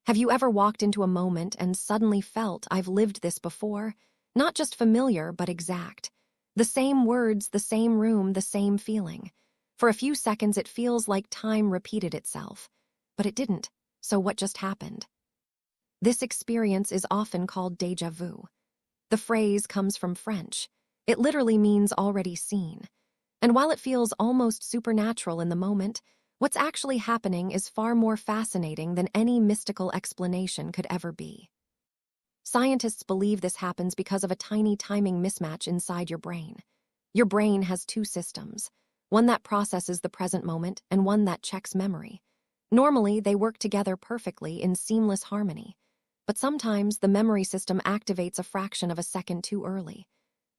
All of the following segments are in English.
Have you ever walked into a moment and suddenly felt, I've lived this before? Not just familiar, but exact. The same words, the same room, the same feeling. For a few seconds, it feels like time repeated itself. But it didn't. So what just happened? This experience is often called déjà vu. The phrase comes from French. It literally means already seen. And while it feels almost supernatural in the moment, what's actually happening is far more fascinating than any mystical explanation could ever be. Scientists believe this happens because of a tiny timing mismatch inside your brain. Your brain has two systems, one that processes the present moment and one that checks memory. Normally, they work together perfectly in seamless harmony, but sometimes the memory system activates a fraction of a second too early.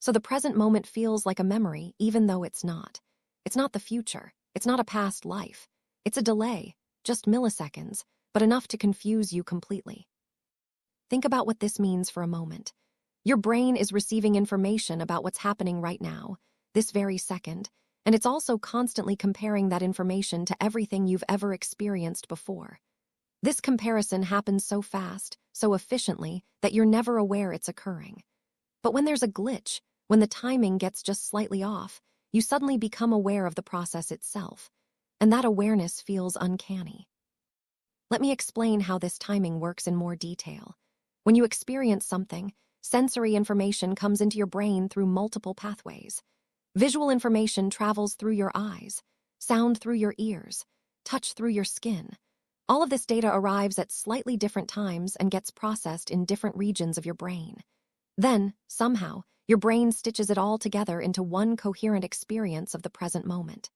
So the present moment feels like a memory, even though it's not. It's not the future. It's not a past life. It's a delay, just milliseconds, but enough to confuse you completely. Think about what this means for a moment. Your brain is receiving information about what's happening right now, this very second, and it's also constantly comparing that information to everything you've ever experienced before. This comparison happens so fast, so efficiently, that you're never aware it's occurring. But when there's a glitch, when the timing gets just slightly off, you suddenly become aware of the process itself, and that awareness feels uncanny. Let me explain how this timing works in more detail. When you experience something, sensory information comes into your brain through multiple pathways. Visual information travels through your eyes, sound through your ears, touch through your skin. All of this data arrives at slightly different times and gets processed in different regions of your brain. Then, somehow, your brain stitches it all together into one coherent experience of the present moment.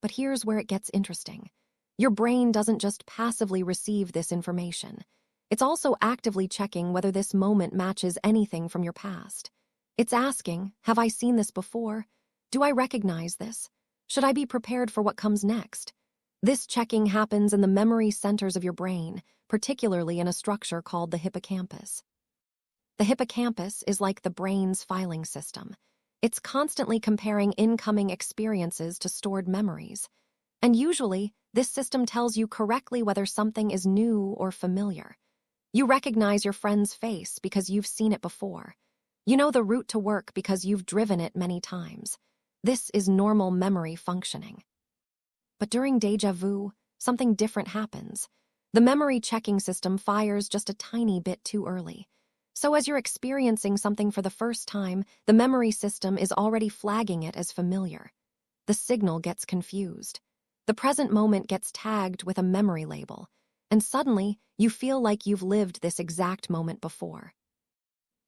But here's where it gets interesting. Your brain doesn't just passively receive this information. It's also actively checking whether this moment matches anything from your past. It's asking, have I seen this before? Do I recognize this? Should I be prepared for what comes next? This checking happens in the memory centers of your brain, particularly in a structure called the hippocampus. The hippocampus is like the brain's filing system. It's constantly comparing incoming experiences to stored memories. And usually, this system tells you correctly whether something is new or familiar. You recognize your friend's face because you've seen it before. You know the route to work because you've driven it many times. This is normal memory functioning. But during déjà vu, something different happens. The memory checking system fires just a tiny bit too early. So as you're experiencing something for the first time, the memory system is already flagging it as familiar. The signal gets confused. The present moment gets tagged with a memory label, and suddenly you feel like you've lived this exact moment before.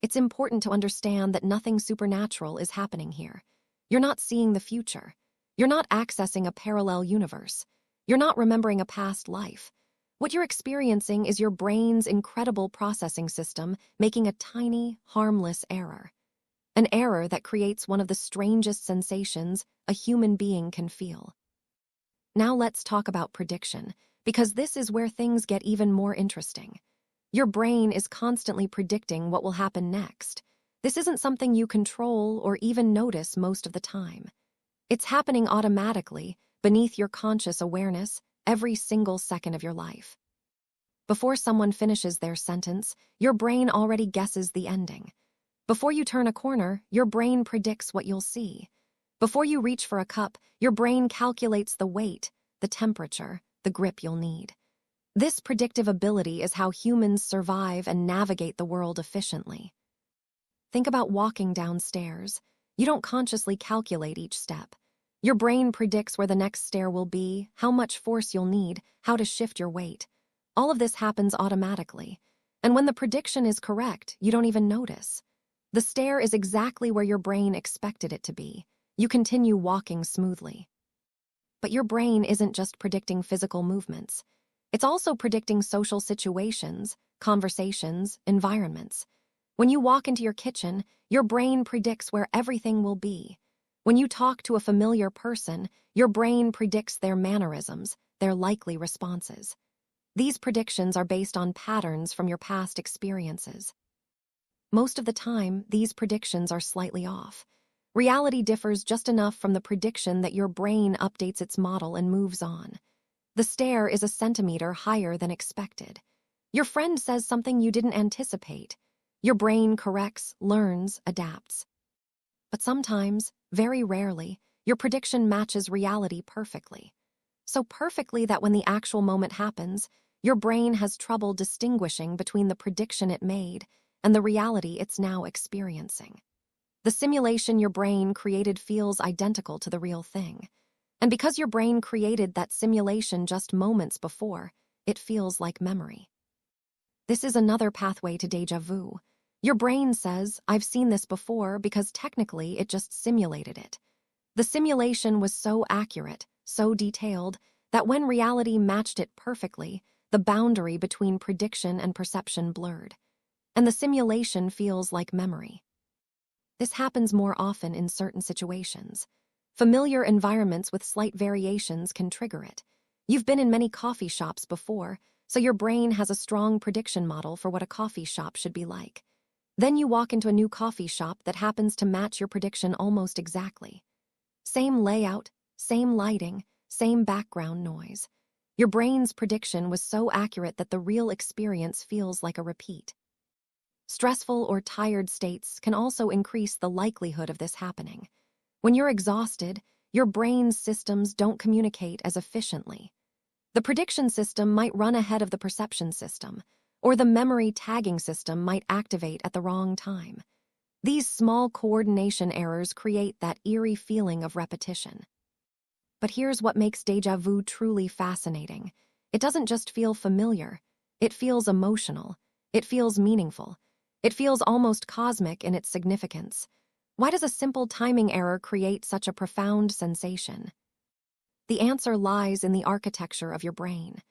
It's important to understand that nothing supernatural is happening here. You're not seeing the future. You're not accessing a parallel universe. You're not remembering a past life. What you're experiencing is your brain's incredible processing system making a tiny, harmless error. An error that creates one of the strangest sensations a human being can feel. Now let's talk about prediction, because this is where things get even more interesting. Your brain is constantly predicting what will happen next. This isn't something you control or even notice most of the time. It's happening automatically, beneath your conscious awareness, every single second of your life. Before someone finishes their sentence, your brain already guesses the ending. Before you turn a corner, your brain predicts what you'll see. Before you reach for a cup, your brain calculates the weight, the temperature, the grip you'll need. This predictive ability is how humans survive and navigate the world efficiently. Think about walking downstairs. You don't consciously calculate each step. Your brain predicts where the next stair will be, how much force you'll need, how to shift your weight. All of this happens automatically. And when the prediction is correct, you don't even notice. The stair is exactly where your brain expected it to be. You continue walking smoothly. But your brain isn't just predicting physical movements. It's also predicting social situations, conversations, environments. When you walk into your kitchen, your brain predicts where everything will be. When you talk to a familiar person, your brain predicts their mannerisms, their likely responses. These predictions are based on patterns from your past experiences. Most of the time, these predictions are slightly off. Reality differs just enough from the prediction that your brain updates its model and moves on. The stair is a centimeter higher than expected. Your friend says something you didn't anticipate. Your brain corrects, learns, adapts. But sometimes, very rarely, your prediction matches reality perfectly. So perfectly that when the actual moment happens, your brain has trouble distinguishing between the prediction it made and the reality it's now experiencing. The simulation your brain created feels identical to the real thing. And because your brain created that simulation just moments before, it feels like memory. This is another pathway to déjà vu. Your brain says, I've seen this before because technically it just simulated it. The simulation was so accurate, so detailed, that when reality matched it perfectly, the boundary between prediction and perception blurred. And the simulation feels like memory. This happens more often in certain situations. Familiar environments with slight variations can trigger it. You've been in many coffee shops before, so your brain has a strong prediction model for what a coffee shop should be like. Then you walk into a new coffee shop that happens to match your prediction almost exactly. Same layout, same lighting, same background noise. Your brain's prediction was so accurate that the real experience feels like a repeat. Stressful or tired states can also increase the likelihood of this happening. When you're exhausted, your brain's systems don't communicate as efficiently. The prediction system might run ahead of the perception system, or the memory tagging system might activate at the wrong time. These small coordination errors create that eerie feeling of repetition. But here's what makes déjà vu truly fascinating. It doesn't just feel familiar. It feels emotional. It feels meaningful. It feels almost cosmic in its significance. Why does a simple timing error create such a profound sensation? The answer lies in the architecture of your brain.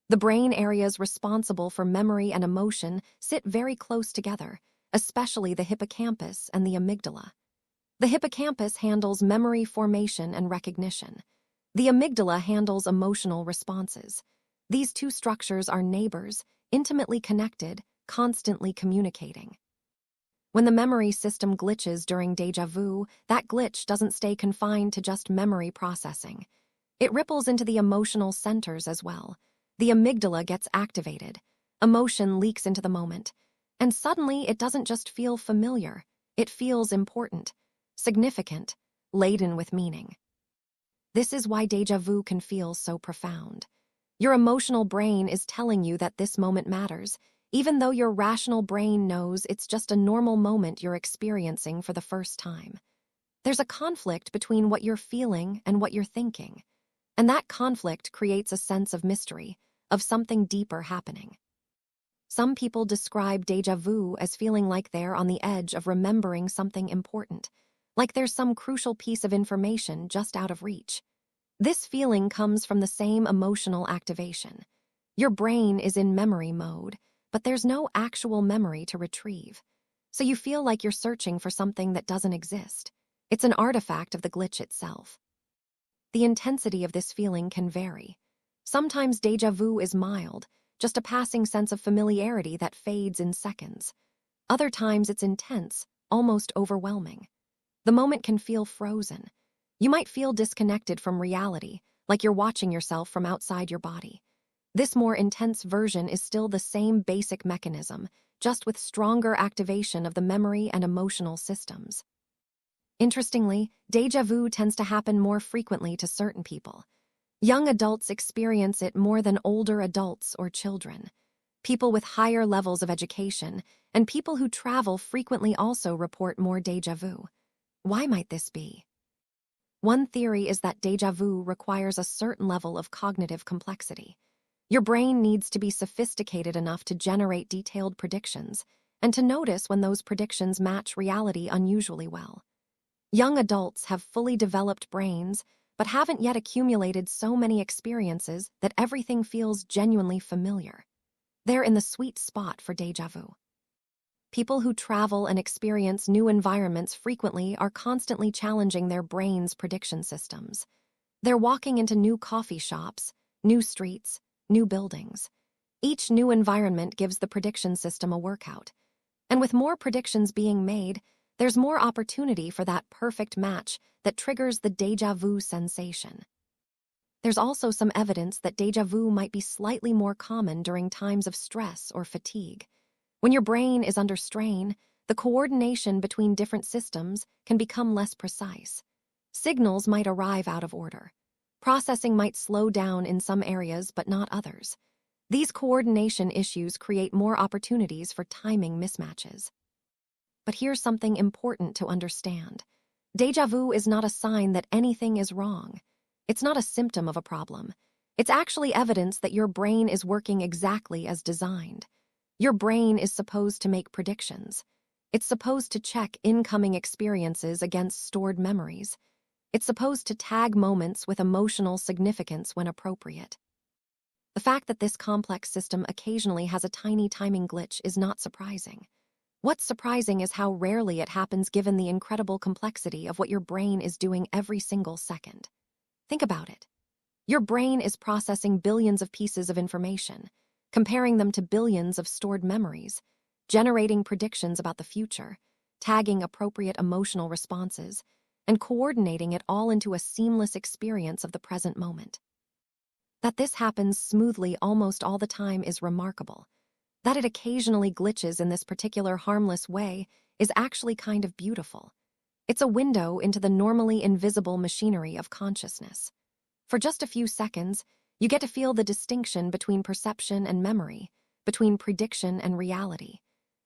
The brain areas responsible for memory and emotion sit very close together, especially the hippocampus and the amygdala. The hippocampus handles memory formation and recognition. The amygdala handles emotional responses. These two structures are neighbors, intimately connected, constantly communicating. When the memory system glitches during déjà vu, that glitch doesn't stay confined to just memory processing. It ripples into the emotional centers as well. The amygdala gets activated. Emotion leaks into the moment. And suddenly, it doesn't just feel familiar. It feels important, significant, laden with meaning. This is why déjà vu can feel so profound. Your emotional brain is telling you that this moment matters, even though your rational brain knows it's just a normal moment you're experiencing for the first time. There's a conflict between what you're feeling and what you're thinking. And that conflict creates a sense of mystery, of something deeper happening. Some people describe déjà vu as feeling like they're on the edge of remembering something important, like there's some crucial piece of information just out of reach. This feeling comes from the same emotional activation. Your brain is in memory mode, but there's no actual memory to retrieve. So you feel like you're searching for something that doesn't exist. It's an artifact of the glitch itself. The intensity of this feeling can vary. Sometimes déjà vu is mild, just a passing sense of familiarity that fades in seconds. Other times it's intense, almost overwhelming. The moment can feel frozen. You might feel disconnected from reality, like you're watching yourself from outside your body. This more intense version is still the same basic mechanism, just with stronger activation of the memory and emotional systems. Interestingly, déjà vu tends to happen more frequently to certain people. Young adults experience it more than older adults or children. People with higher levels of education and people who travel frequently also report more déjà vu. Why might this be? One theory is that déjà vu requires a certain level of cognitive complexity. Your brain needs to be sophisticated enough to generate detailed predictions and to notice when those predictions match reality unusually well. Young adults have fully developed brains, but haven't yet accumulated so many experiences that everything feels genuinely familiar. They're in the sweet spot for déjà vu. People who travel and experience new environments frequently are constantly challenging their brain's prediction systems. They're walking into new coffee shops, new streets, new buildings. Each new environment gives the prediction system a workout. And with more predictions being made, there's more opportunity for that perfect match that triggers the déjà vu sensation. There's also some evidence that déjà vu might be slightly more common during times of stress or fatigue. When your brain is under strain, the coordination between different systems can become less precise. Signals might arrive out of order. Processing might slow down in some areas but not others. These coordination issues create more opportunities for timing mismatches. But here's something important to understand. Déjà vu is not a sign that anything is wrong. It's not a symptom of a problem. It's actually evidence that your brain is working exactly as designed. Your brain is supposed to make predictions. It's supposed to check incoming experiences against stored memories. It's supposed to tag moments with emotional significance when appropriate. The fact that this complex system occasionally has a tiny timing glitch is not surprising. What's surprising is how rarely it happens given the incredible complexity of what your brain is doing every single second. Think about it. Your brain is processing billions of pieces of information, comparing them to billions of stored memories, generating predictions about the future, tagging appropriate emotional responses, and coordinating it all into a seamless experience of the present moment. That this happens smoothly almost all the time is remarkable. That it occasionally glitches in this particular harmless way is actually kind of beautiful. It's a window into the normally invisible machinery of consciousness. For just a few seconds, you get to feel the distinction between perception and memory, between prediction and reality.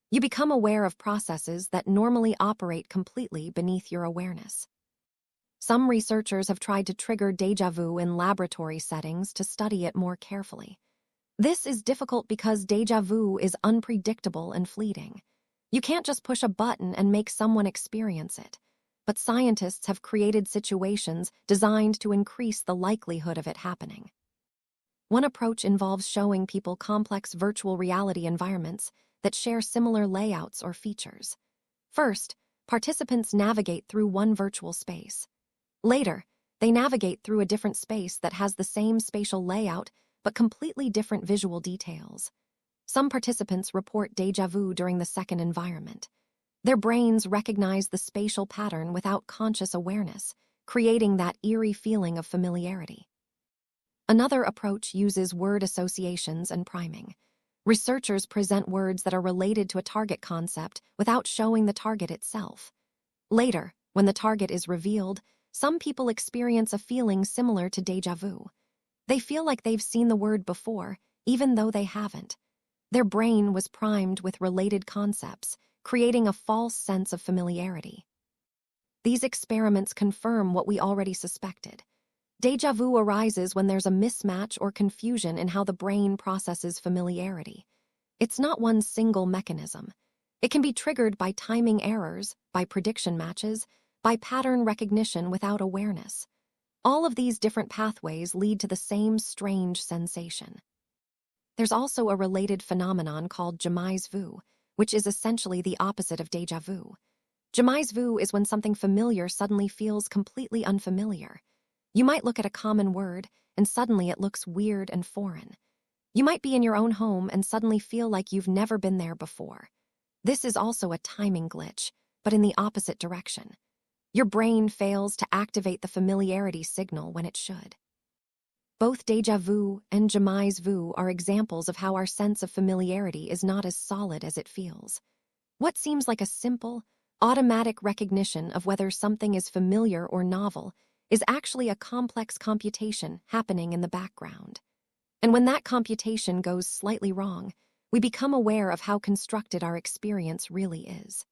You become aware of processes that normally operate completely beneath your awareness. Some researchers have tried to trigger déjà vu in laboratory settings to study it more carefully. This is difficult because déjà vu is unpredictable and fleeting. You can't just push a button and make someone experience it. But scientists have created situations designed to increase the likelihood of it happening. One approach involves showing people complex virtual reality environments that share similar layouts or features. First, participants navigate through one virtual space. Later, they navigate through a different space that has the same spatial layout but completely different visual details. Some participants report déjà vu during the second environment. Their brains recognize the spatial pattern without conscious awareness, creating that eerie feeling of familiarity. Another approach uses word associations and priming. Researchers present words that are related to a target concept without showing the target itself. Later, when the target is revealed, some people experience a feeling similar to déjà vu. They feel like they've seen the word before, even though they haven't. Their brain was primed with related concepts, creating a false sense of familiarity. These experiments confirm what we already suspected. Déjà vu arises when there's a mismatch or confusion in how the brain processes familiarity. It's not one single mechanism. It can be triggered by timing errors, by prediction matches, by pattern recognition without awareness. All of these different pathways lead to the same strange sensation. There's also a related phenomenon called jamais vu, which is essentially the opposite of déjà vu. Jamais vu is when something familiar suddenly feels completely unfamiliar. You might look at a common word, and suddenly it looks weird and foreign. You might be in your own home and suddenly feel like you've never been there before. This is also a timing glitch, but in the opposite direction. Your brain fails to activate the familiarity signal when it should. Both déjà vu and jamais vu are examples of how our sense of familiarity is not as solid as it feels. What seems like a simple, automatic recognition of whether something is familiar or novel is actually a complex computation happening in the background. And when that computation goes slightly wrong, we become aware of how constructed our experience really is.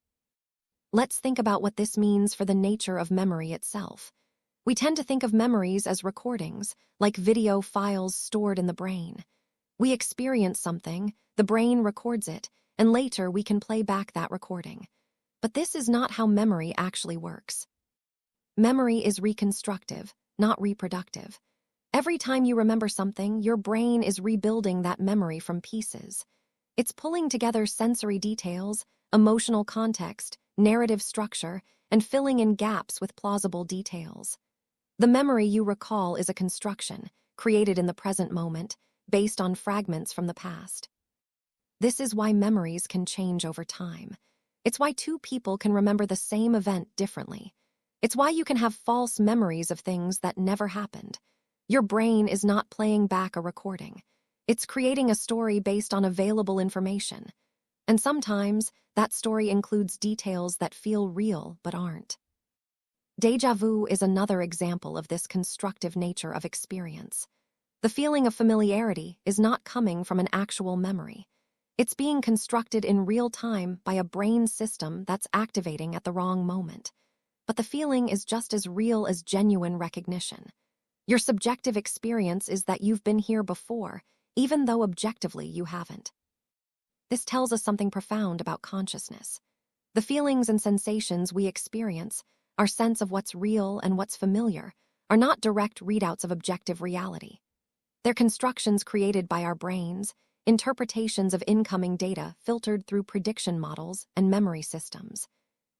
Let's think about what this means for the nature of memory itself. We tend to think of memories as recordings, like video files stored in the brain. We experience something, the brain records it, and later we can play back that recording. But this is not how memory actually works. Memory is reconstructive, not reproductive. Every time you remember something, your brain is rebuilding that memory from pieces. It's pulling together sensory details, emotional context, narrative structure, and filling in gaps with plausible details. The memory you recall is a construction, created in the present moment, based on fragments from the past. This is why memories can change over time. It's why two people can remember the same event differently. It's why you can have false memories of things that never happened. Your brain is not playing back a recording. It's creating a story based on available information. And sometimes, that story includes details that feel real but aren't. Déjà vu is another example of this constructive nature of experience. The feeling of familiarity is not coming from an actual memory. It's being constructed in real time by a brain system that's activating at the wrong moment. But the feeling is just as real as genuine recognition. Your subjective experience is that you've been here before, even though objectively you haven't. This tells us something profound about consciousness. The feelings and sensations we experience, our sense of what's real and what's familiar, are not direct readouts of objective reality. They're constructions created by our brains, interpretations of incoming data filtered through prediction models and memory systems.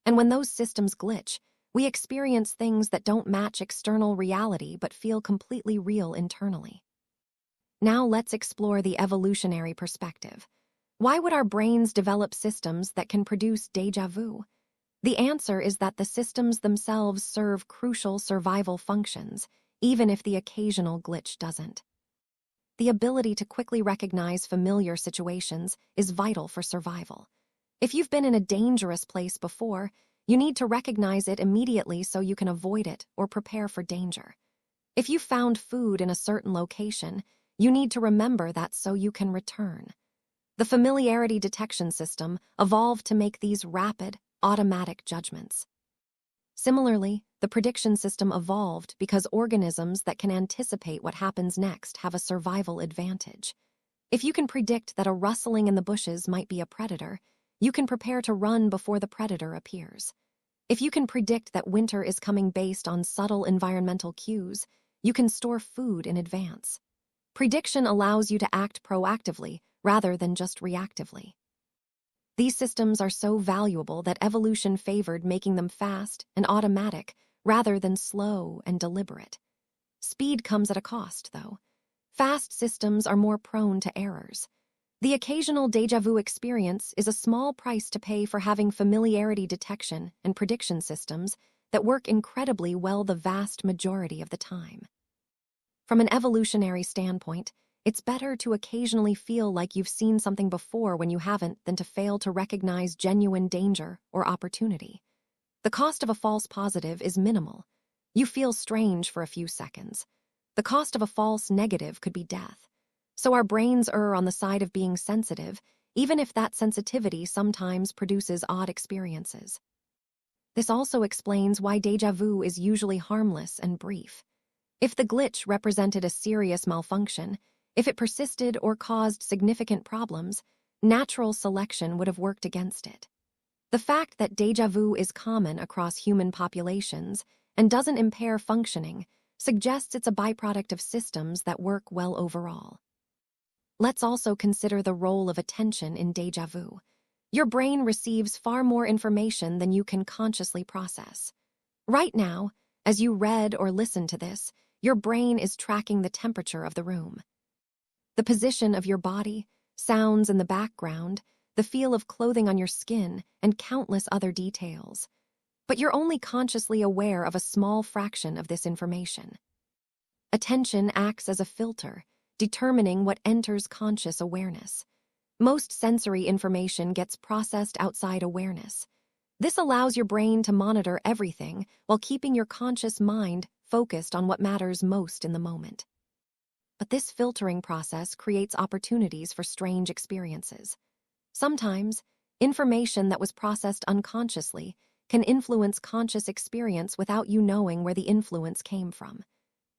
And when those systems glitch, we experience things that don't match external reality but feel completely real internally. Now let's explore the evolutionary perspective. Why would our brains develop systems that can produce déjà vu? The answer is that the systems themselves serve crucial survival functions, even if the occasional glitch doesn't. The ability to quickly recognize familiar situations is vital for survival. If you've been in a dangerous place before, you need to recognize it immediately so you can avoid it or prepare for danger. If you found food in a certain location, you need to remember that so you can return. The familiarity detection system evolved to make these rapid, automatic judgments. Similarly, the prediction system evolved because organisms that can anticipate what happens next have a survival advantage. If you can predict that a rustling in the bushes might be a predator, you can prepare to run before the predator appears. If you can predict that winter is coming based on subtle environmental cues, you can store food in advance. Prediction allows you to act proactively rather than just reactively. These systems are so valuable that evolution favored making them fast and automatic rather than slow and deliberate. Speed comes at a cost, though. Fast systems are more prone to errors. The occasional déjà vu experience is a small price to pay for having familiarity detection and prediction systems that work incredibly well the vast majority of the time. From an evolutionary standpoint, it's better to occasionally feel like you've seen something before when you haven't than to fail to recognize genuine danger or opportunity. The cost of a false positive is minimal. You feel strange for a few seconds. The cost of a false negative could be death. So our brains err on the side of being sensitive, even if that sensitivity sometimes produces odd experiences. This also explains why déjà vu is usually harmless and brief. If the glitch represented a serious malfunction, if it persisted or caused significant problems, natural selection would have worked against it. The fact that déjà vu is common across human populations and doesn't impair functioning suggests it's a byproduct of systems that work well overall. Let's also consider the role of attention in déjà vu. Your brain receives far more information than you can consciously process. Right now, as you read or listen to this, your brain is tracking the temperature of the room. The position of your body, sounds in the background, the feel of clothing on your skin, and countless other details. But you're only consciously aware of a small fraction of this information. Attention acts as a filter, determining what enters conscious awareness. Most sensory information gets processed outside awareness. This allows your brain to monitor everything while keeping your conscious mind focused on what matters most in the moment. But this filtering process creates opportunities for strange experiences. Sometimes, information that was processed unconsciously can influence conscious experience without you knowing where the influence came from.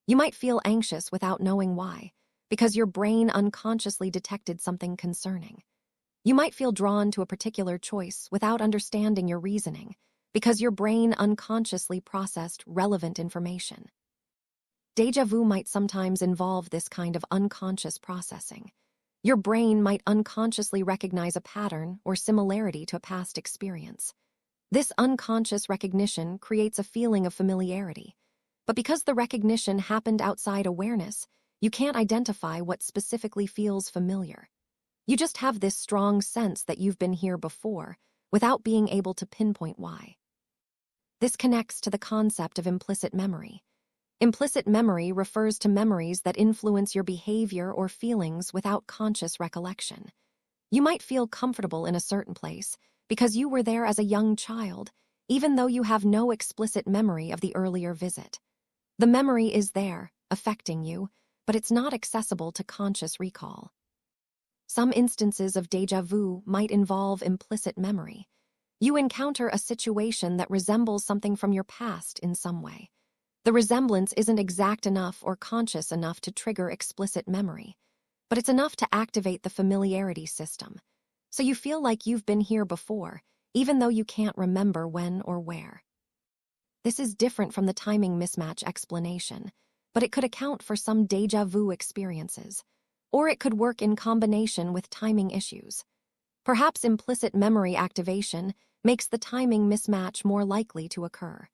You might feel anxious without knowing why, because your brain unconsciously detected something concerning. You might feel drawn to a particular choice without understanding your reasoning, because your brain unconsciously processed relevant information. Déjà vu might sometimes involve this kind of unconscious processing. Your brain might unconsciously recognize a pattern or similarity to a past experience. This unconscious recognition creates a feeling of familiarity. But because the recognition happened outside awareness, you can't identify what specifically feels familiar. You just have this strong sense that you've been here before, without being able to pinpoint why. This connects to the concept of implicit memory. Implicit memory refers to memories that influence your behavior or feelings without conscious recollection. You might feel comfortable in a certain place because you were there as a young child, even though you have no explicit memory of the earlier visit. The memory is there, affecting you, but it's not accessible to conscious recall. Some instances of déjà vu might involve implicit memory. You encounter a situation that resembles something from your past in some way. The resemblance isn't exact enough or conscious enough to trigger explicit memory, but it's enough to activate the familiarity system. So you feel like you've been here before, even though you can't remember when or where. This is different from the timing mismatch explanation, but it could account for some déjà vu experiences, or it could work in combination with timing issues. Perhaps implicit memory activation makes the timing mismatch more likely to occur.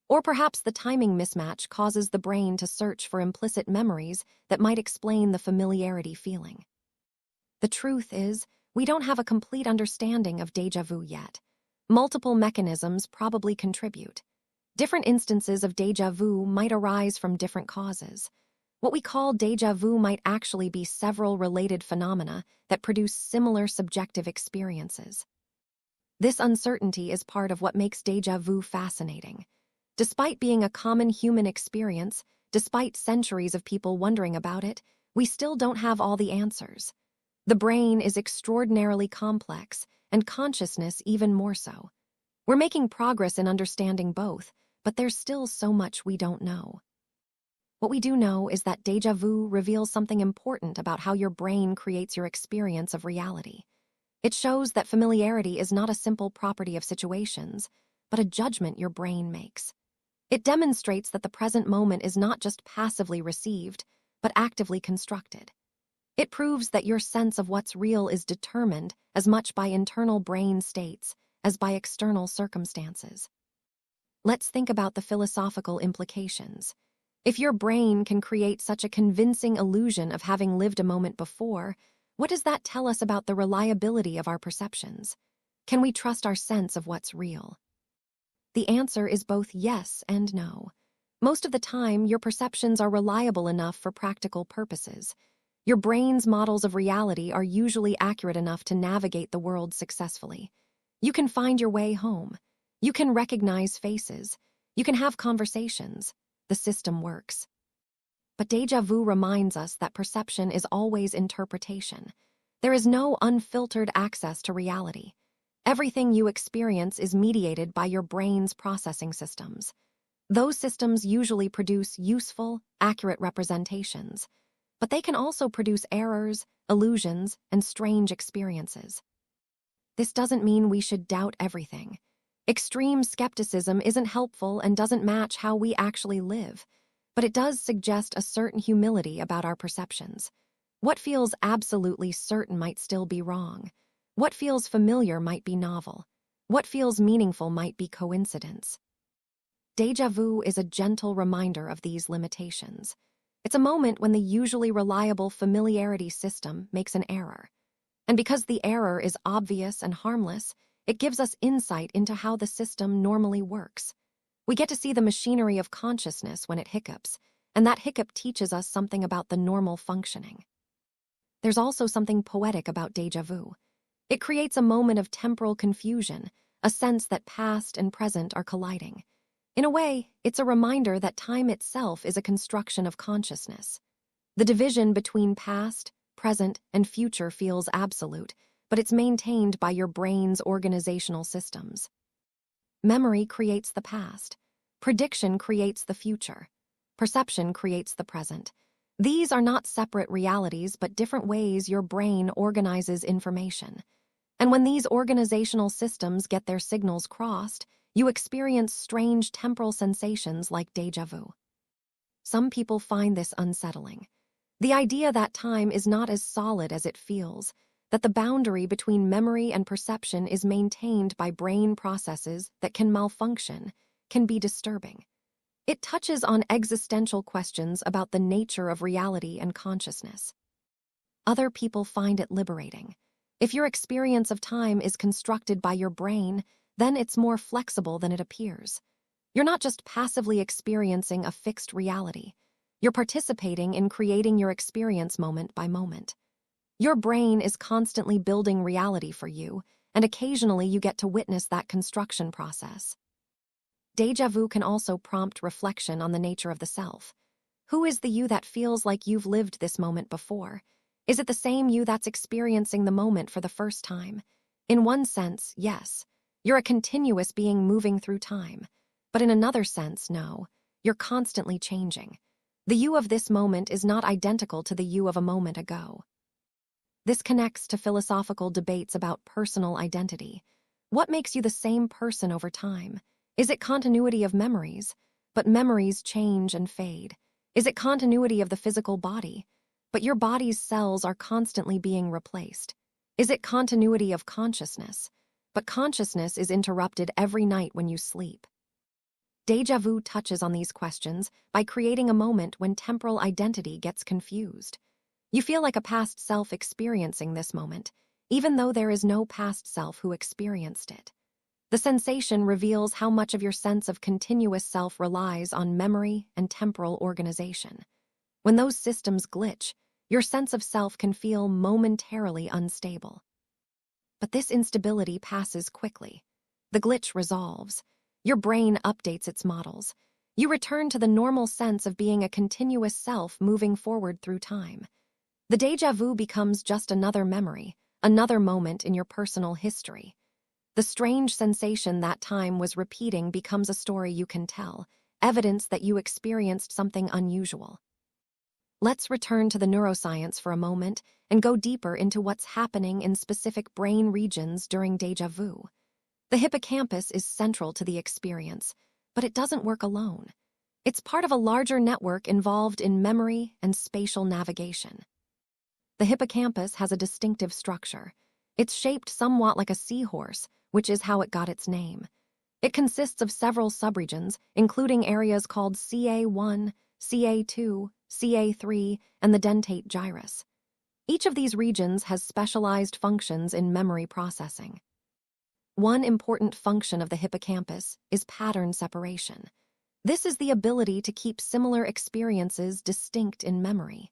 Or perhaps the timing mismatch causes the brain to search for implicit memories that might explain the familiarity feeling. The truth is, we don't have a complete understanding of déjà vu yet. Multiple mechanisms probably contribute. Different instances of déjà vu might arise from different causes. What we call déjà vu might actually be several related phenomena that produce similar subjective experiences. This uncertainty is part of what makes déjà vu fascinating. Despite being a common human experience, despite centuries of people wondering about it, we still don't have all the answers. The brain is extraordinarily complex, and consciousness even more so. We're making progress in understanding both, but there's still so much we don't know. What we do know is that déjà vu reveals something important about how your brain creates your experience of reality. It shows that familiarity is not a simple property of situations, but a judgment your brain makes. It demonstrates that the present moment is not just passively received, but actively constructed. It proves that your sense of what's real is determined as much by internal brain states as by external circumstances. Let's think about the philosophical implications. If your brain can create such a convincing illusion of having lived a moment before, what does that tell us about the reliability of our perceptions? Can we trust our sense of what's real? The answer is both yes and no. Most of the time, your perceptions are reliable enough for practical purposes. Your brain's models of reality are usually accurate enough to navigate the world successfully. You can find your way home. You can recognize faces. You can have conversations. The system works. But déjà vu reminds us that perception is always interpretation. There is no unfiltered access to reality. Everything you experience is mediated by your brain's processing systems. Those systems usually produce useful, accurate representations, but they can also produce errors, illusions, and strange experiences. This doesn't mean we should doubt everything. Extreme skepticism isn't helpful and doesn't match how we actually live, but it does suggest a certain humility about our perceptions. What feels absolutely certain might still be wrong. What feels familiar might be novel. What feels meaningful might be coincidence. Déjà vu is a gentle reminder of these limitations. It's a moment when the usually reliable familiarity system makes an error. And because the error is obvious and harmless, it gives us insight into how the system normally works. We get to see the machinery of consciousness when it hiccups, and that hiccup teaches us something about the normal functioning. There's also something poetic about déjà vu. It creates a moment of temporal confusion, a sense that past and present are colliding. In a way, it's a reminder that time itself is a construction of consciousness. The division between past, present, and future feels absolute, but it's maintained by your brain's organizational systems. Memory creates the past. Prediction creates the future. Perception creates the present. These are not separate realities, but different ways your brain organizes information. And when these organizational systems get their signals crossed, you experience strange temporal sensations like déjà vu. Some people find this unsettling. The idea that time is not as solid as it feels, that the boundary between memory and perception is maintained by brain processes that can malfunction, can be disturbing. It touches on existential questions about the nature of reality and consciousness. Other people find it liberating. If your experience of time is constructed by your brain, then it's more flexible than it appears. You're not just passively experiencing a fixed reality. You're participating in creating your experience moment by moment. Your brain is constantly building reality for you, and occasionally you get to witness that construction process. Déjà vu can also prompt reflection on the nature of the self. Who is the you that feels like you've lived this moment before? Is it the same you that's experiencing the moment for the first time? In one sense, yes. You're a continuous being moving through time. But in another sense, no. You're constantly changing. The you of this moment is not identical to the you of a moment ago. This connects to philosophical debates about personal identity. What makes you the same person over time? Is it continuity of memories? But memories change and fade. Is it continuity of the physical body? But your body's cells are constantly being replaced. Is it continuity of consciousness? But consciousness is interrupted every night when you sleep. Déjà vu touches on these questions by creating a moment when temporal identity gets confused. You feel like a past self experiencing this moment, even though there is no past self who experienced it. The sensation reveals how much of your sense of continuous self relies on memory and temporal organization. When those systems glitch, your sense of self can feel momentarily unstable. But this instability passes quickly. The glitch resolves. Your brain updates its models. You return to the normal sense of being a continuous self moving forward through time. The déjà vu becomes just another memory, another moment in your personal history. The strange sensation that time was repeating becomes a story you can tell, evidence that you experienced something unusual. Let's return to the neuroscience for a moment and go deeper into what's happening in specific brain regions during déjà vu. The hippocampus is central to the experience, but it doesn't work alone. It's part of a larger network involved in memory and spatial navigation. The hippocampus has a distinctive structure. It's shaped somewhat like a seahorse, which is how it got its name. It consists of several subregions, including areas called CA1, CA2, CA3, and the dentate gyrus. Each of these regions has specialized functions in memory processing. One important function of the hippocampus is pattern separation. This is the ability to keep similar experiences distinct in memory.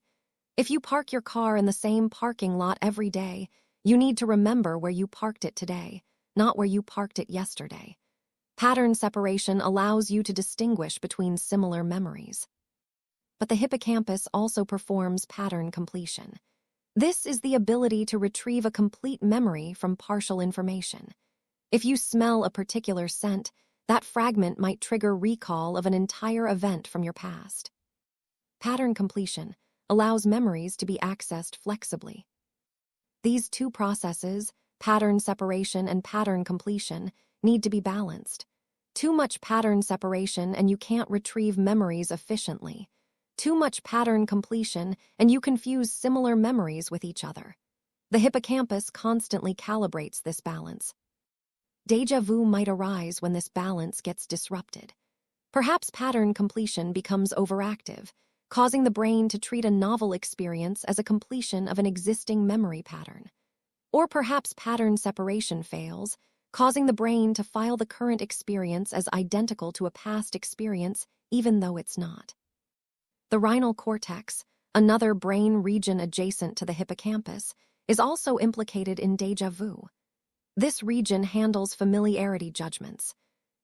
If you park your car in the same parking lot every day, you need to remember where you parked it today, not where you parked it yesterday. Pattern separation allows you to distinguish between similar memories. But the hippocampus also performs pattern completion. This is the ability to retrieve a complete memory from partial information. If you smell a particular scent, that fragment might trigger recall of an entire event from your past. Pattern completion allows memories to be accessed flexibly. These two processes, pattern separation and pattern completion, need to be balanced. Too much pattern separation and you can't retrieve memories efficiently. Too much pattern completion and you confuse similar memories with each other. The hippocampus constantly calibrates this balance. Déjà vu might arise when this balance gets disrupted. Perhaps pattern completion becomes overactive, causing the brain to treat a novel experience as a completion of an existing memory pattern. Or perhaps pattern separation fails, causing the brain to file the current experience as identical to a past experience, even though it's not. The rhinal cortex, another brain region adjacent to the hippocampus, is also implicated in déjà vu. This region handles familiarity judgments.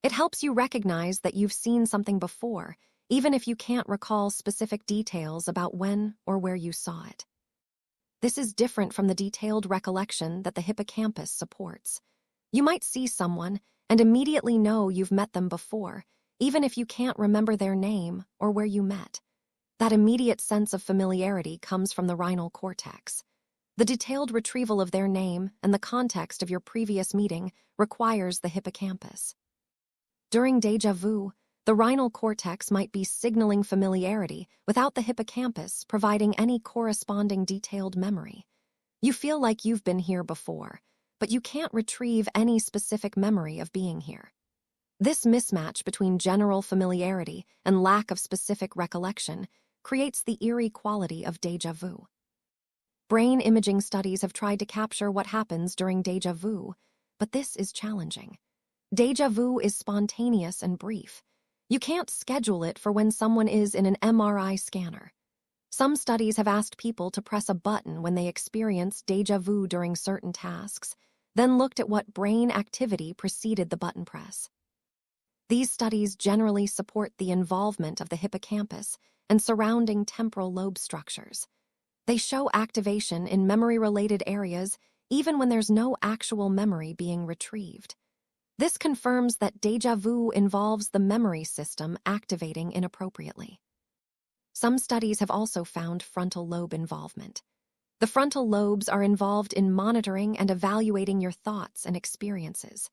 It helps you recognize that you've seen something before, even if you can't recall specific details about when or where you saw it. This is different from the detailed recollection that the hippocampus supports. You might see someone and immediately know you've met them before, even if you can't remember their name or where you met. That immediate sense of familiarity comes from the rhinal cortex. The detailed retrieval of their name and the context of your previous meeting requires the hippocampus. During déjà vu, the rhinal cortex might be signaling familiarity without the hippocampus providing any corresponding detailed memory. You feel like you've been here before, but you can't retrieve any specific memory of being here. This mismatch between general familiarity and lack of specific recollection creates the eerie quality of déjà vu. Brain imaging studies have tried to capture what happens during déjà vu, but this is challenging. Déjà vu is spontaneous and brief. You can't schedule it for when someone is in an MRI scanner. Some studies have asked people to press a button when they experience déjà vu during certain tasks, then looked at what brain activity preceded the button press. These studies generally support the involvement of the hippocampus and surrounding temporal lobe structures. They show activation in memory-related areas even when there's no actual memory being retrieved. This confirms that déjà vu involves the memory system activating inappropriately. Some studies have also found frontal lobe involvement. The frontal lobes are involved in monitoring and evaluating your thoughts and experiences.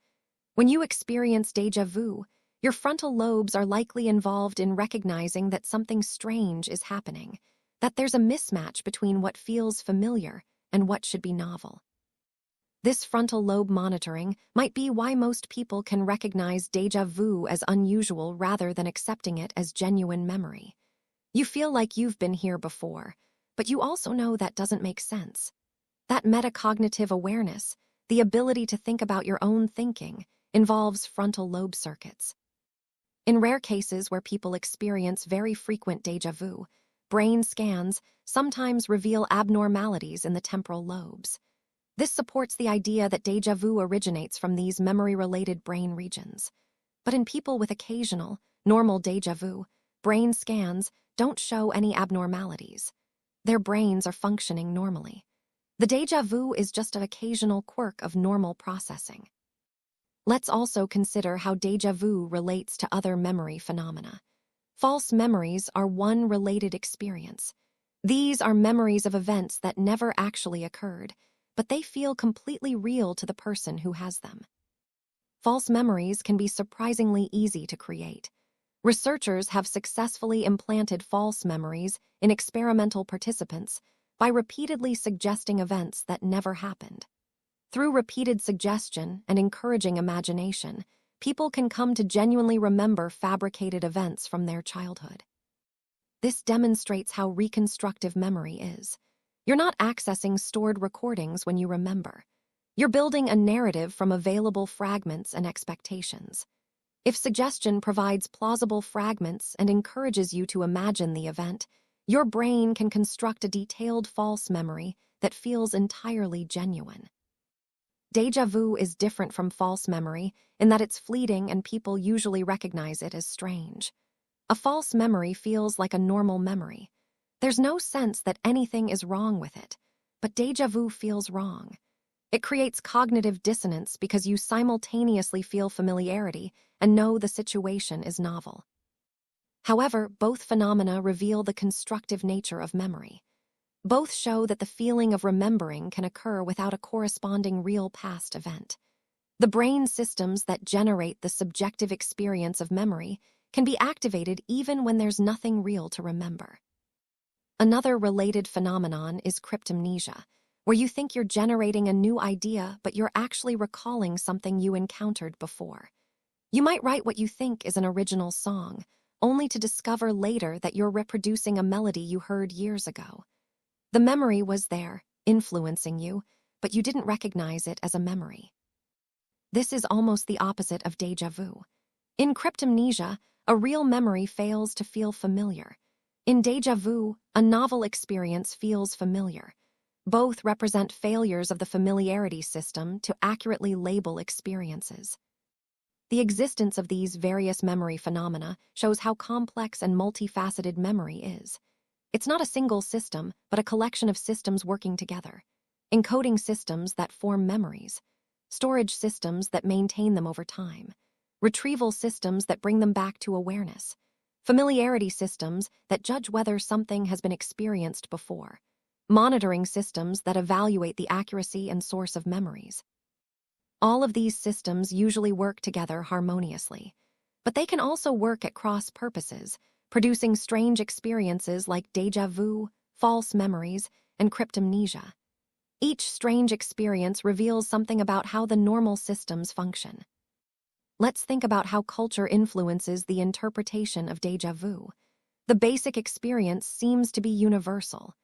When you experience déjà vu, your frontal lobes are likely involved in recognizing that something strange is happening, that there's a mismatch between what feels familiar and what should be novel. This frontal lobe monitoring might be why most people can recognize déjà vu as unusual rather than accepting it as genuine memory. You feel like you've been here before, but you also know that doesn't make sense. That metacognitive awareness, the ability to think about your own thinking, involves frontal lobe circuits. In rare cases where people experience very frequent déjà vu, brain scans sometimes reveal abnormalities in the temporal lobes. This supports the idea that déjà vu originates from these memory-related brain regions. But in people with occasional, normal déjà vu, brain scans don't show any abnormalities. Their brains are functioning normally. The déjà vu is just an occasional quirk of normal processing. Let's also consider how déjà vu relates to other memory phenomena. False memories are one related experience. These are memories of events that never actually occurred, but they feel completely real to the person who has them. False memories can be surprisingly easy to create. Researchers have successfully implanted false memories in experimental participants by repeatedly suggesting events that never happened. Through repeated suggestion and encouraging imagination, people can come to genuinely remember fabricated events from their childhood. This demonstrates how reconstructive memory is. You're not accessing stored recordings when you remember. You're building a narrative from available fragments and expectations. If suggestion provides plausible fragments and encourages you to imagine the event, your brain can construct a detailed false memory that feels entirely genuine. Déjà vu is different from false memory in that it's fleeting and people usually recognize it as strange. A false memory feels like a normal memory. There's no sense that anything is wrong with it, but déjà vu feels wrong. It creates cognitive dissonance because you simultaneously feel familiarity and know the situation is novel. However, both phenomena reveal the constructive nature of memory. Both show that the feeling of remembering can occur without a corresponding real past event. The brain systems that generate the subjective experience of memory can be activated even when there's nothing real to remember. Another related phenomenon is cryptomnesia, where you think you're generating a new idea but you're actually recalling something you encountered before. You might write what you think is an original song, only to discover later that you're reproducing a melody you heard years ago. The memory was there, influencing you, but you didn't recognize it as a memory. This is almost the opposite of déjà vu. In cryptomnesia, a real memory fails to feel familiar. In déjà vu, a novel experience feels familiar. Both represent failures of the familiarity system to accurately label experiences. The existence of these various memory phenomena shows how complex and multifaceted memory is. It's not a single system, but a collection of systems working together. Encoding systems that form memories, storage systems that maintain them over time, retrieval systems that bring them back to awareness, familiarity systems that judge whether something has been experienced before, monitoring systems that evaluate the accuracy and source of memories. All of these systems usually work together harmoniously, but they can also work at cross purposes, producing strange experiences like déjà vu, false memories, and cryptomnesia. Each strange experience reveals something about how the normal systems function. Let's think about how culture influences the interpretation of déjà vu. The basic experience seems to be universal.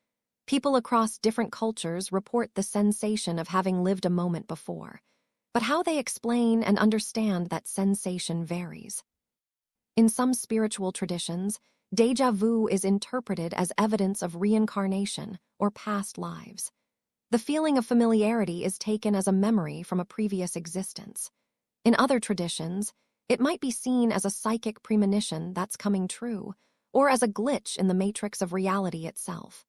People across different cultures report the sensation of having lived a moment before, but how they explain and understand that sensation varies. In some spiritual traditions, déjà vu is interpreted as evidence of reincarnation or past lives. The feeling of familiarity is taken as a memory from a previous existence. In other traditions, it might be seen as a psychic premonition that's coming true, or as a glitch in the matrix of reality itself.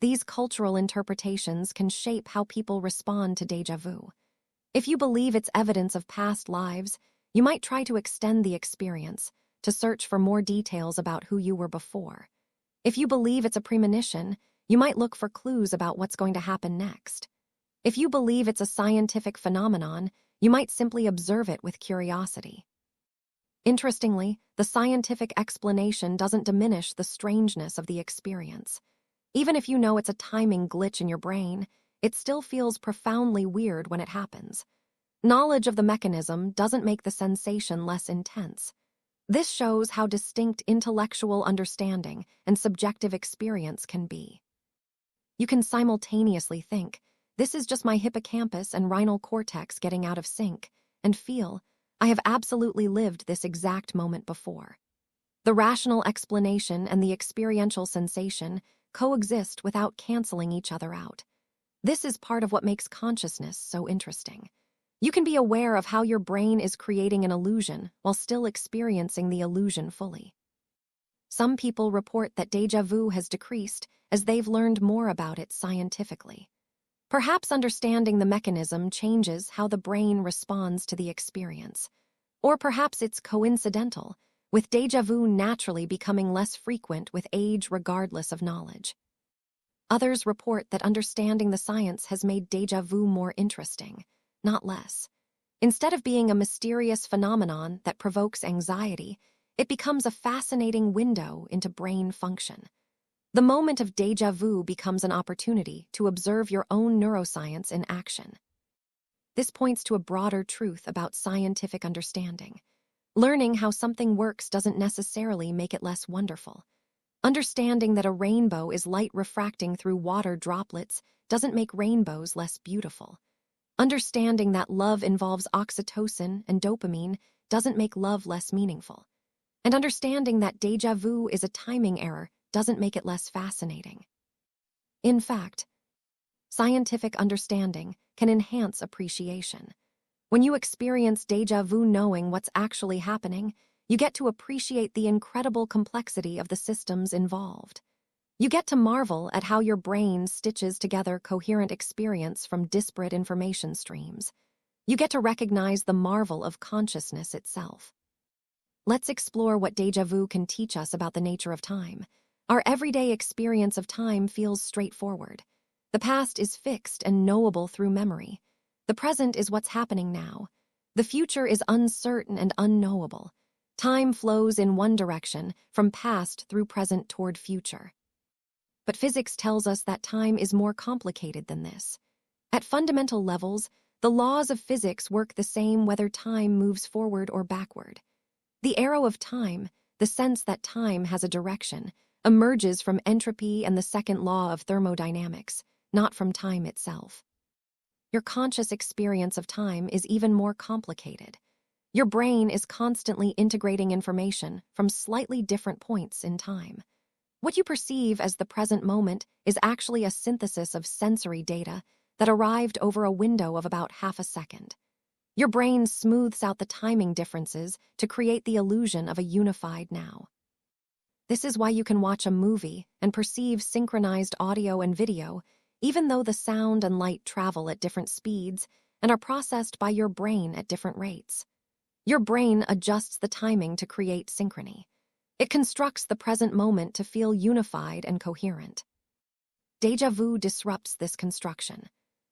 These cultural interpretations can shape how people respond to déjà vu. If you believe it's evidence of past lives, you might try to extend the experience, to search for more details about who you were before. If you believe it's a premonition, you might look for clues about what's going to happen next. If you believe it's a scientific phenomenon, you might simply observe it with curiosity. Interestingly, the scientific explanation doesn't diminish the strangeness of the experience. Even if you know it's a timing glitch in your brain, it still feels profoundly weird when it happens. Knowledge of the mechanism doesn't make the sensation less intense. This shows how distinct intellectual understanding and subjective experience can be. You can simultaneously think, this is just my hippocampus and rhinal cortex getting out of sync, and feel, I have absolutely lived this exact moment before. The rational explanation and the experiential sensation coexist without canceling each other out. This is part of what makes consciousness so interesting. You can be aware of how your brain is creating an illusion while still experiencing the illusion fully. Some people report that déjà vu has decreased as they've learned more about it scientifically. Perhaps understanding the mechanism changes how the brain responds to the experience. Or perhaps it's coincidental, with déjà vu naturally becoming less frequent with age regardless of knowledge. Others report that understanding the science has made déjà vu more interesting, not less. Instead of being a mysterious phenomenon that provokes anxiety, it becomes a fascinating window into brain function. The moment of déjà vu becomes an opportunity to observe your own neuroscience in action. This points to a broader truth about scientific understanding. Learning how something works doesn't necessarily make it less wonderful. Understanding that a rainbow is light refracting through water droplets doesn't make rainbows less beautiful. Understanding that love involves oxytocin and dopamine doesn't make love less meaningful. And understanding that déjà vu is a timing error doesn't make it less fascinating. In fact, scientific understanding can enhance appreciation. When you experience déjà vu knowing what's actually happening, you get to appreciate the incredible complexity of the systems involved. You get to marvel at how your brain stitches together coherent experience from disparate information streams. You get to recognize the marvel of consciousness itself. Let's explore what déjà vu can teach us about the nature of time. Our everyday experience of time feels straightforward. The past is fixed and knowable through memory. The present is what's happening now. The future is uncertain and unknowable. Time flows in one direction, from past through present toward future. But physics tells us that time is more complicated than this. At fundamental levels, the laws of physics work the same whether time moves forward or backward. The arrow of time, the sense that time has a direction, emerges from entropy and the second law of thermodynamics, not from time itself. Your conscious experience of time is even more complicated. Your brain is constantly integrating information from slightly different points in time. What you perceive as the present moment is actually a synthesis of sensory data that arrived over a window of about half a second. Your brain smooths out the timing differences to create the illusion of a unified now. This is why you can watch a movie and perceive synchronized audio and video, even though the sound and light travel at different speeds and are processed by your brain at different rates. Your brain adjusts the timing to create synchrony. It constructs the present moment to feel unified and coherent. Déjà vu disrupts this construction.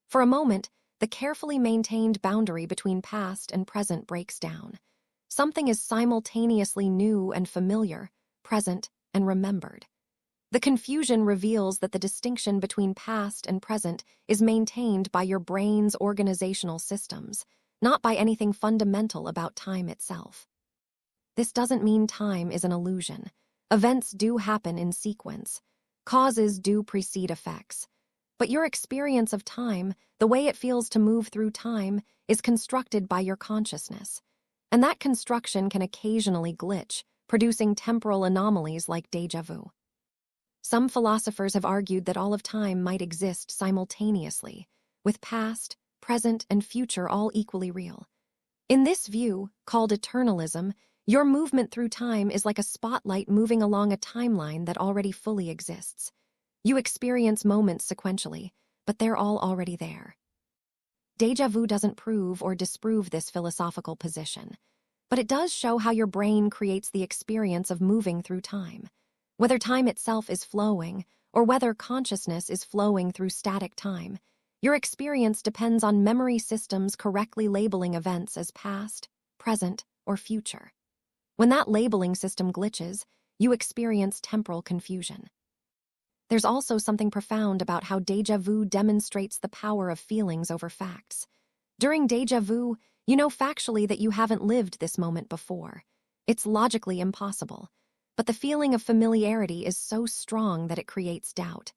For a moment, the carefully maintained boundary between past and present breaks down. Something is simultaneously new and familiar, present and remembered. The confusion reveals that the distinction between past and present is maintained by your brain's organizational systems, not by anything fundamental about time itself. This doesn't mean time is an illusion. Events do happen in sequence. Causes do precede effects. But your experience of time, the way it feels to move through time, is constructed by your consciousness. And that construction can occasionally glitch, producing temporal anomalies like déjà vu. Some philosophers have argued that all of time might exist simultaneously, with past, present, and future all equally real. In this view, called eternalism, your movement through time is like a spotlight moving along a timeline that already fully exists. You experience moments sequentially, but they're all already there. Déjà vu doesn't prove or disprove this philosophical position, but it does show how your brain creates the experience of moving through time. Whether time itself is flowing, or whether consciousness is flowing through static time, your experience depends on memory systems correctly labeling events as past, present, or future. When that labeling system glitches, you experience temporal confusion. There's also something profound about how déjà vu demonstrates the power of feelings over facts. During déjà vu, you know factually that you haven't lived this moment before. It's logically impossible. But the feeling of familiarity is so strong that it creates doubt.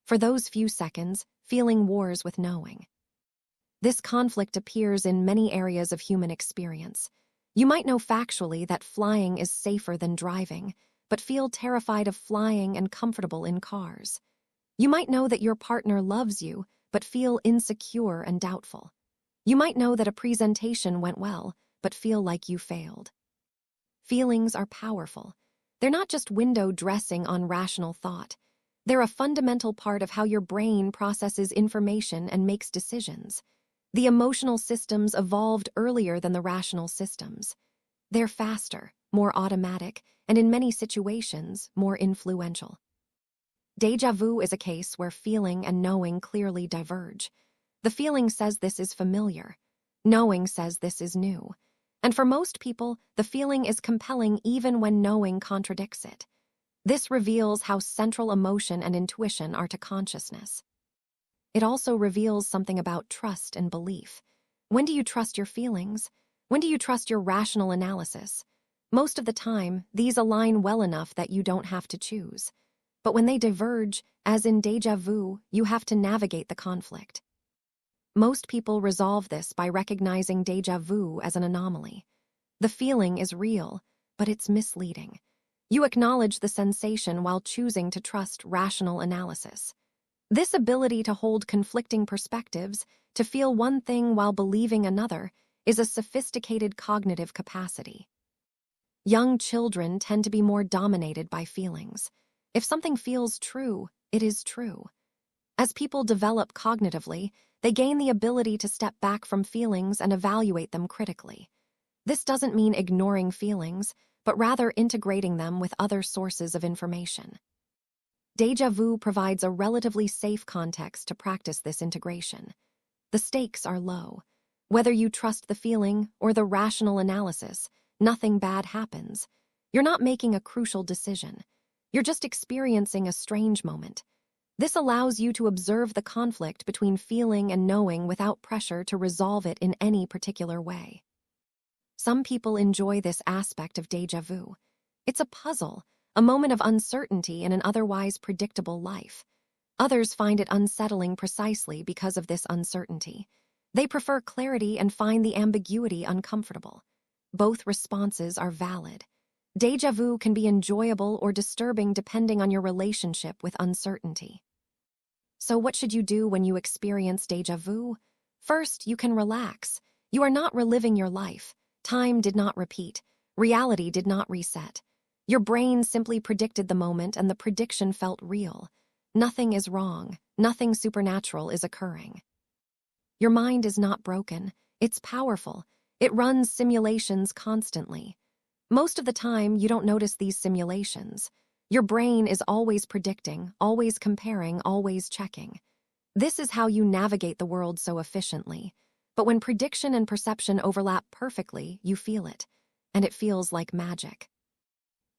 For those few seconds, feeling wars with knowing. This conflict appears in many areas of human experience. You might know factually that flying is safer than driving, but feel terrified of flying and comfortable in cars. You might know that your partner loves you, but feel insecure and doubtful. You might know that a presentation went well, but feel like you failed. Feelings are powerful. They're not just window dressing on rational thought. They're a fundamental part of how your brain processes information and makes decisions. The emotional systems evolved earlier than the rational systems. They're faster, more automatic, and in many situations, more influential. Déjà vu is a case where feeling and knowing clearly diverge. The feeling says this is familiar. Knowing says this is new. And for most people, the feeling is compelling even when knowing contradicts it. This reveals how central emotion and intuition are to consciousness. It also reveals something about trust and belief. When do you trust your feelings? When do you trust your rational analysis? Most of the time, these align well enough that you don't have to choose. But when they diverge, as in déjà vu, you have to navigate the conflict. Most people resolve this by recognizing déjà vu as an anomaly. The feeling is real, but it's misleading. You acknowledge the sensation while choosing to trust rational analysis. This ability to hold conflicting perspectives, to feel one thing while believing another, is a sophisticated cognitive capacity. Young children tend to be more dominated by feelings. If something feels true, it is true. As people develop cognitively, they gain the ability to step back from feelings and evaluate them critically. This doesn't mean ignoring feelings, but rather integrating them with other sources of information. Déjà vu provides a relatively safe context to practice this integration. The stakes are low. Whether you trust the feeling or the rational analysis, nothing bad happens. You're not making a crucial decision. You're just experiencing a strange moment. This allows you to observe the conflict between feeling and knowing without pressure to resolve it in any particular way. Some people enjoy this aspect of déjà vu. It's a puzzle, a moment of uncertainty in an otherwise predictable life. Others find it unsettling precisely because of this uncertainty. They prefer clarity and find the ambiguity uncomfortable. Both responses are valid. Déjà vu can be enjoyable or disturbing depending on your relationship with uncertainty. So what should you do when you experience déjà vu? First, you can relax. You are not reliving your life. Time did not repeat. Reality did not reset. Your brain simply predicted the moment and the prediction felt real. Nothing is wrong. Nothing supernatural is occurring. Your mind is not broken. It's powerful. It runs simulations constantly. Most of the time, you don't notice these simulations. Your brain is always predicting, always comparing, always checking. This is how you navigate the world so efficiently. But when prediction and perception overlap perfectly, you feel it. And it feels like magic.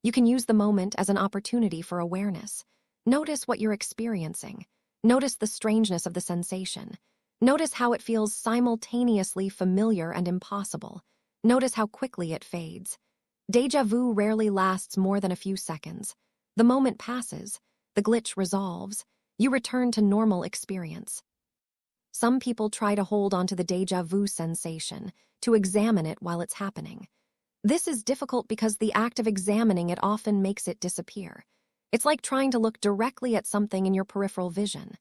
You can use the moment as an opportunity for awareness. Notice what you're experiencing. Notice the strangeness of the sensation. Notice how it feels simultaneously familiar and impossible. Notice how quickly it fades. Déjà vu rarely lasts more than a few seconds. The moment passes, the glitch resolves, you return to normal experience. Some people try to hold onto the déjà vu sensation, to examine it while it's happening. This is difficult because the act of examining it often makes it disappear. It's like trying to look directly at something in your peripheral vision.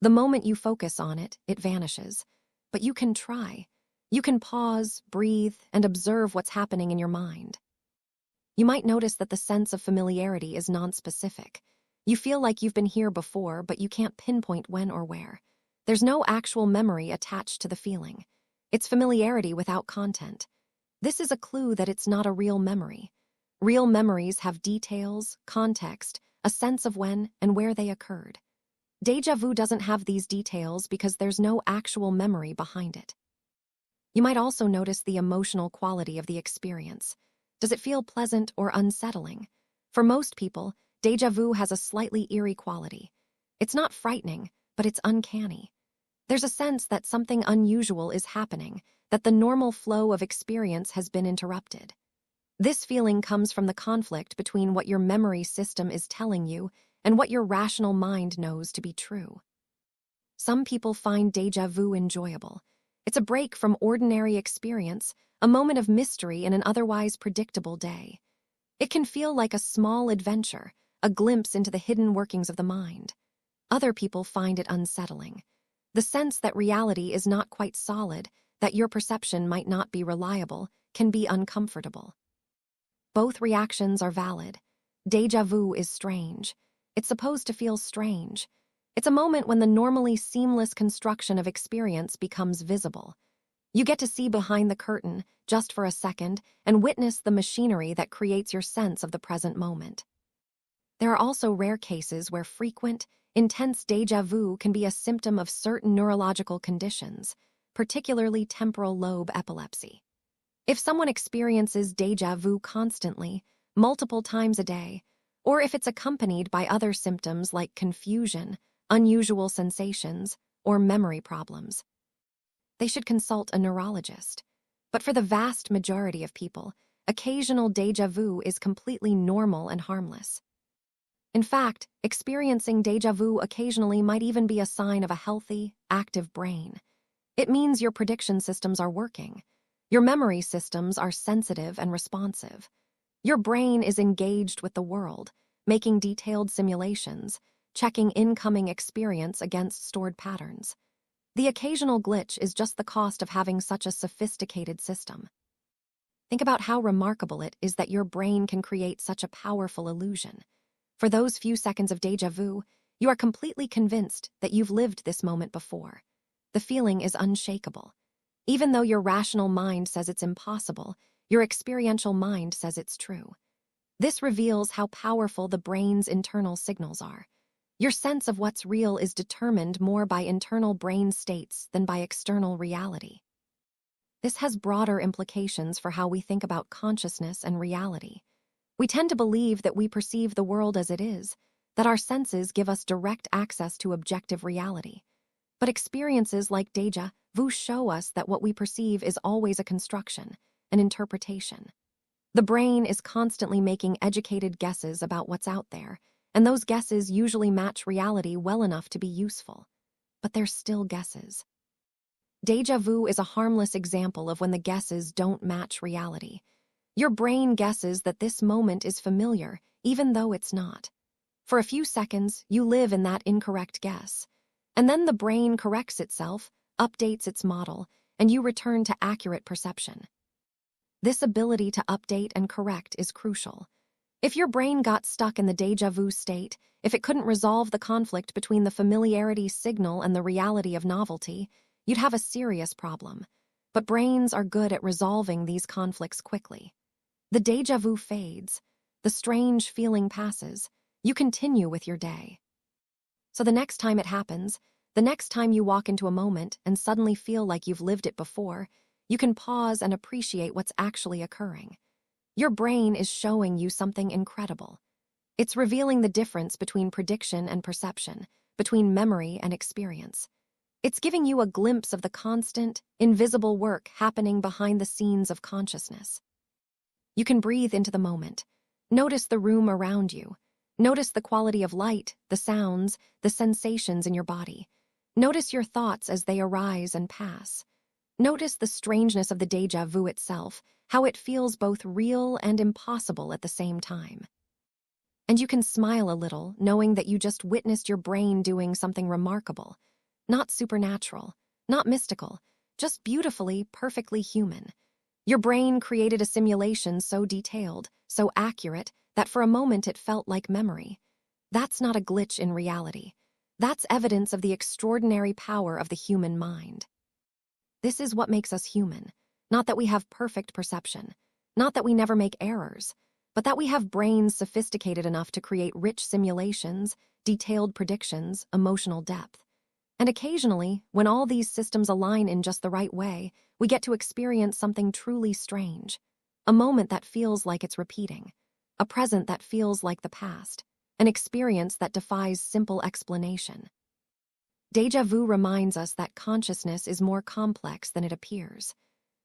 The moment you focus on it, it vanishes. But you can try. You can pause, breathe, and observe what's happening in your mind. You might notice that the sense of familiarity is nonspecific. You feel like you've been here before, but you can't pinpoint when or where. There's no actual memory attached to the feeling. It's familiarity without content. This is a clue that it's not a real memory. Real memories have details, context, a sense of when and where they occurred. Déjà vu doesn't have these details because there's no actual memory behind it. You might also notice the emotional quality of the experience. Does it feel pleasant or unsettling? For most people, déjà vu has a slightly eerie quality. It's not frightening, but it's uncanny. There's a sense that something unusual is happening, that the normal flow of experience has been interrupted. This feeling comes from the conflict between what your memory system is telling you and what your rational mind knows to be true. Some people find déjà vu enjoyable. It's a break from ordinary experience, a moment of mystery in an otherwise predictable day. It can feel like a small adventure, a glimpse into the hidden workings of the mind. Other people find it unsettling. The sense that reality is not quite solid, that your perception might not be reliable, can be uncomfortable. Both reactions are valid. Déjà vu is strange. It's supposed to feel strange. It's a moment when the normally seamless construction of experience becomes visible. You get to see behind the curtain, just for a second, and witness the machinery that creates your sense of the present moment. There are also rare cases where frequent, intense déjà vu can be a symptom of certain neurological conditions, particularly temporal lobe epilepsy. If someone experiences déjà vu constantly, multiple times a day, or if it's accompanied by other symptoms like confusion, unusual sensations, or memory problems, they should consult a neurologist. But for the vast majority of people, occasional déjà vu is completely normal and harmless. In fact, experiencing déjà vu occasionally might even be a sign of a healthy, active brain. It means your prediction systems are working. Your memory systems are sensitive and responsive. Your brain is engaged with the world, making detailed simulations, checking incoming experience against stored patterns. The occasional glitch is just the cost of having such a sophisticated system. Think about how remarkable it is that your brain can create such a powerful illusion. For those few seconds of déjà vu, you are completely convinced that you've lived this moment before. The feeling is unshakable. Even though your rational mind says it's impossible, your experiential mind says it's true. This reveals how powerful the brain's internal signals are. Your sense of what's real is determined more by internal brain states than by external reality. This has broader implications for how we think about consciousness and reality. We tend to believe that we perceive the world as it is, that our senses give us direct access to objective reality. But experiences like déjà vu show us that what we perceive is always a construction, an interpretation. The brain is constantly making educated guesses about what's out there, and those guesses usually match reality well enough to be useful. But they're still guesses. Déjà vu is a harmless example of when the guesses don't match reality. Your brain guesses that this moment is familiar, even though it's not. For a few seconds, you live in that incorrect guess. And then the brain corrects itself, updates its model, and you return to accurate perception. This ability to update and correct is crucial. If your brain got stuck in the déjà vu state, if it couldn't resolve the conflict between the familiarity signal and the reality of novelty, you'd have a serious problem. But brains are good at resolving these conflicts quickly. The déjà vu fades. The strange feeling passes. You continue with your day. So the next time it happens, the next time you walk into a moment and suddenly feel like you've lived it before, you can pause and appreciate what's actually occurring. Your brain is showing you something incredible. It's revealing the difference between prediction and perception, between memory and experience. It's giving you a glimpse of the constant, invisible work happening behind the scenes of consciousness. You can breathe into the moment. Notice the room around you. Notice the quality of light, the sounds, the sensations in your body. Notice your thoughts as they arise and pass. Notice the strangeness of the déjà vu itself, how it feels both real and impossible at the same time. And you can smile a little, knowing that you just witnessed your brain doing something remarkable. Not supernatural, not mystical, just beautifully, perfectly human. Your brain created a simulation so detailed, so accurate, that for a moment it felt like memory. That's not a glitch in reality. That's evidence of the extraordinary power of the human mind. This is what makes us human. Not that we have perfect perception, not that we never make errors, but that we have brains sophisticated enough to create rich simulations, detailed predictions, emotional depth. And occasionally, when all these systems align in just the right way, we get to experience something truly strange. A moment that feels like it's repeating. A present that feels like the past. An experience that defies simple explanation. Déjà vu reminds us that consciousness is more complex than it appears.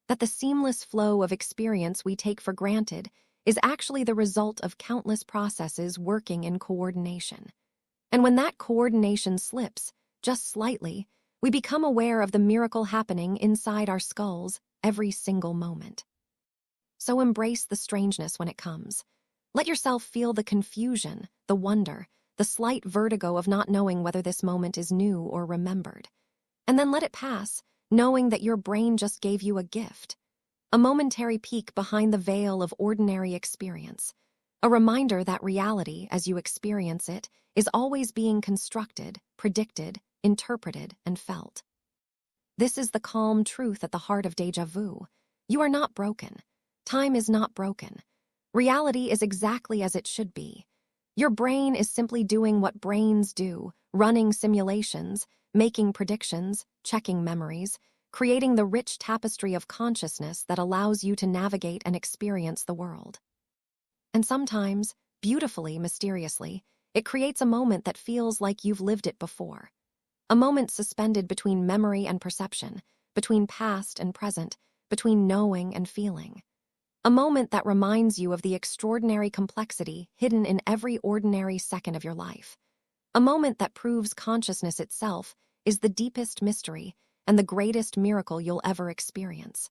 That the seamless flow of experience we take for granted is actually the result of countless processes working in coordination. And when that coordination slips, just slightly, we become aware of the miracle happening inside our skulls every single moment. So embrace the strangeness when it comes. Let yourself feel the confusion, the wonder, the slight vertigo of not knowing whether this moment is new or remembered. And then let it pass, knowing that your brain just gave you a gift. A momentary peek behind the veil of ordinary experience. A reminder that reality, as you experience it, is always being constructed, predicted, interpreted, and felt. This is the calm truth at the heart of déjà vu. You are not broken. Time is not broken. Reality is exactly as it should be. Your brain is simply doing what brains do, running simulations, making predictions, checking memories, creating the rich tapestry of consciousness that allows you to navigate and experience the world. And sometimes, beautifully, mysteriously, it creates a moment that feels like you've lived it before. A moment suspended between memory and perception, between past and present, between knowing and feeling. A moment that reminds you of the extraordinary complexity hidden in every ordinary second of your life. A moment that proves consciousness itself is the deepest mystery and the greatest miracle you'll ever experience.